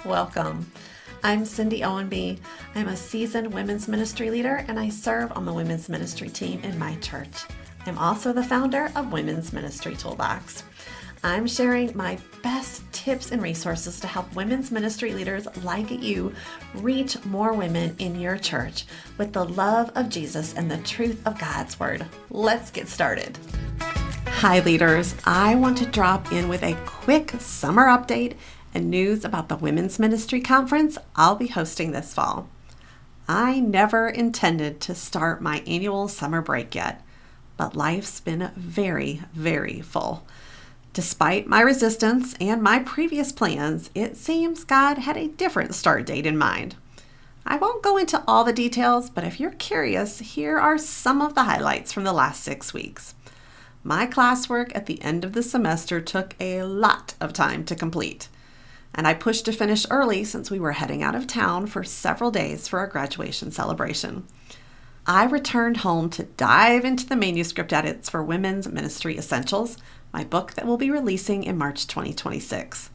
Welcome. I'm Cindy Owenby. I'm a seasoned women's ministry leader and I serve on the women's ministry team in my church. I'm also the founder of Women's Ministry Toolbox. I'm sharing my best tips and resources to help women's ministry leaders like you reach more women in your church with the love of Jesus and the truth of God's Word. Let's get started. Hi leaders, I want to drop in with a quick summer update and news about the Women's Ministry Conference I'll be hosting this fall. I never intended to start my annual summer break yet, but life's been very, very full. Despite my resistance and my previous plans, it seems God had a different start date in mind. I won't go into all the details, but if you're curious, here are some of the highlights from the last 6 weeks. My classwork at the end of the semester took a lot of time to complete, and I pushed to finish early since we were heading out of town for several days for our graduation celebration. I returned home to dive into the manuscript edits for Women's Ministry Essentials, my book that we'll be releasing in March 2026.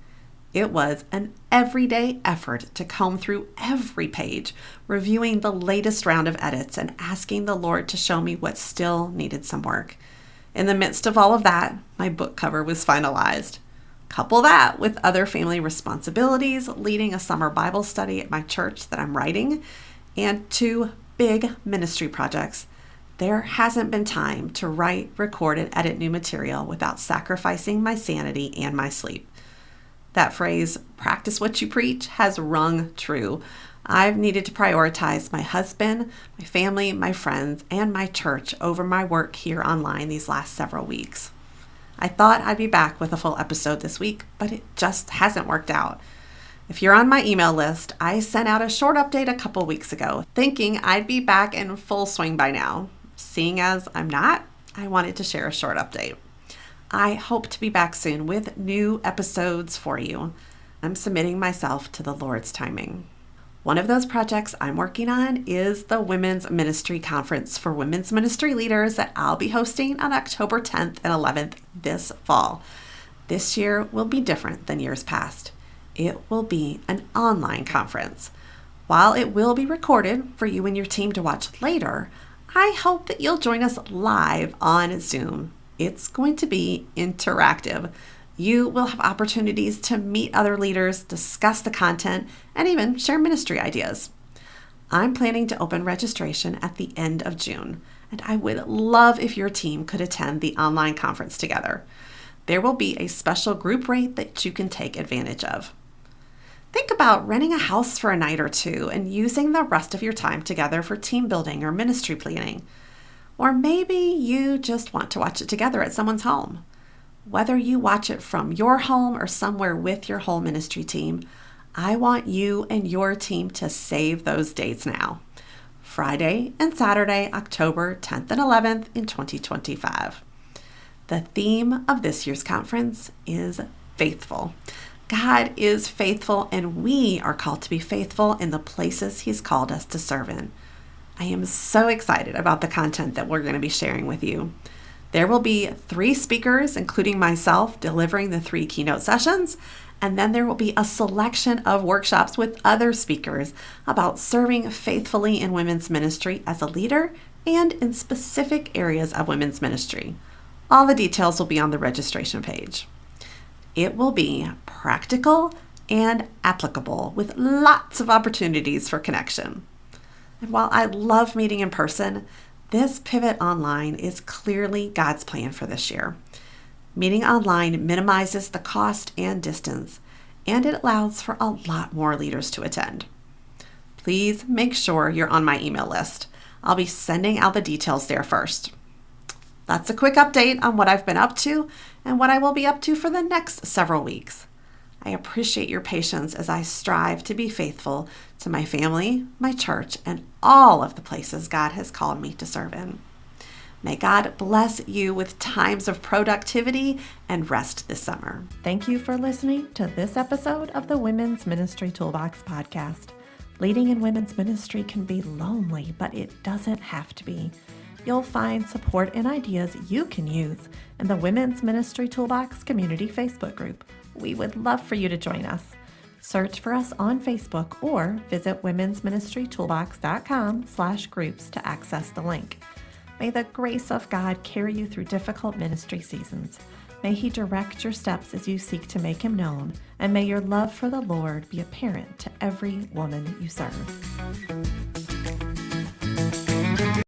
It was an everyday effort to comb through every page, reviewing the latest round of edits and asking the Lord to show me what still needed some work. In the midst of all of that, my book cover was finalized. Couple that with other family responsibilities, leading a summer Bible study at my church that I'm writing, and 2 big ministry projects. There hasn't been time to write, record, and edit new material without sacrificing my sanity and my sleep. That phrase, practice what you preach, has rung true. I've needed to prioritize my husband, my family, my friends, and my church over my work here online these last several weeks. I thought I'd be back with a full episode this week, but it just hasn't worked out. If you're on my email list, I sent out a short update a couple weeks ago, thinking I'd be back in full swing by now. Seeing as I'm not, I wanted to share a short update. I hope to be back soon with new episodes for you. I'm submitting myself to the Lord's timing. One of those projects I'm working on is the Women's Ministry Conference for Women's Ministry Leaders that I'll be hosting on October 10th and 11th this fall. This year will be different than years past. It will be an online conference. While it will be recorded for you and your team to watch later, I hope that you'll join us live on Zoom. It's going to be interactive. You will have opportunities to meet other leaders, discuss the content, and even share ministry ideas. I'm planning to open registration at the end of June, and I would love if your team could attend the online conference together. There will be a special group rate that you can take advantage of. Think about renting a house for a night or two and using the rest of your time together for team building or ministry planning. Or maybe you just want to watch it together at someone's home. Whether you watch it from your home or somewhere with your whole ministry team, I want you and your team to save those dates now. Friday and Saturday, October 10th and 11th in 2025. The theme of this year's conference is faithful. God is faithful and we are called to be faithful in the places He's called us to serve in. I am so excited about the content that we're going to be sharing with you. There will be 3 speakers, including myself, delivering the 3 keynote sessions, and then there will be a selection of workshops with other speakers about serving faithfully in women's ministry as a leader and in specific areas of women's ministry. All the details will be on the registration page. It will be practical and applicable with lots of opportunities for connection. And while I love meeting in person, this pivot online is clearly God's plan for this year. Meeting online minimizes the cost and distance, and it allows for a lot more leaders to attend. Please make sure you're on my email list. I'll be sending out the details there first. That's a quick update on what I've been up to and what I will be up to for the next several weeks. I appreciate your patience as I strive to be faithful to my family, my church, and all of the places God has called me to serve in. May God bless you with times of productivity and rest this summer. Thank you for listening to this episode of the Women's Ministry Toolbox podcast. Leading in women's ministry can be lonely, but it doesn't have to be. You'll find support and ideas you can use in the Women's Ministry Toolbox Community Facebook group. We would love for you to join us. Search for us on Facebook or visit womensministrytoolbox.com/groups to access the link. May the grace of God carry you through difficult ministry seasons. May He direct your steps as you seek to make Him known, and may your love for the Lord be apparent to every woman you serve.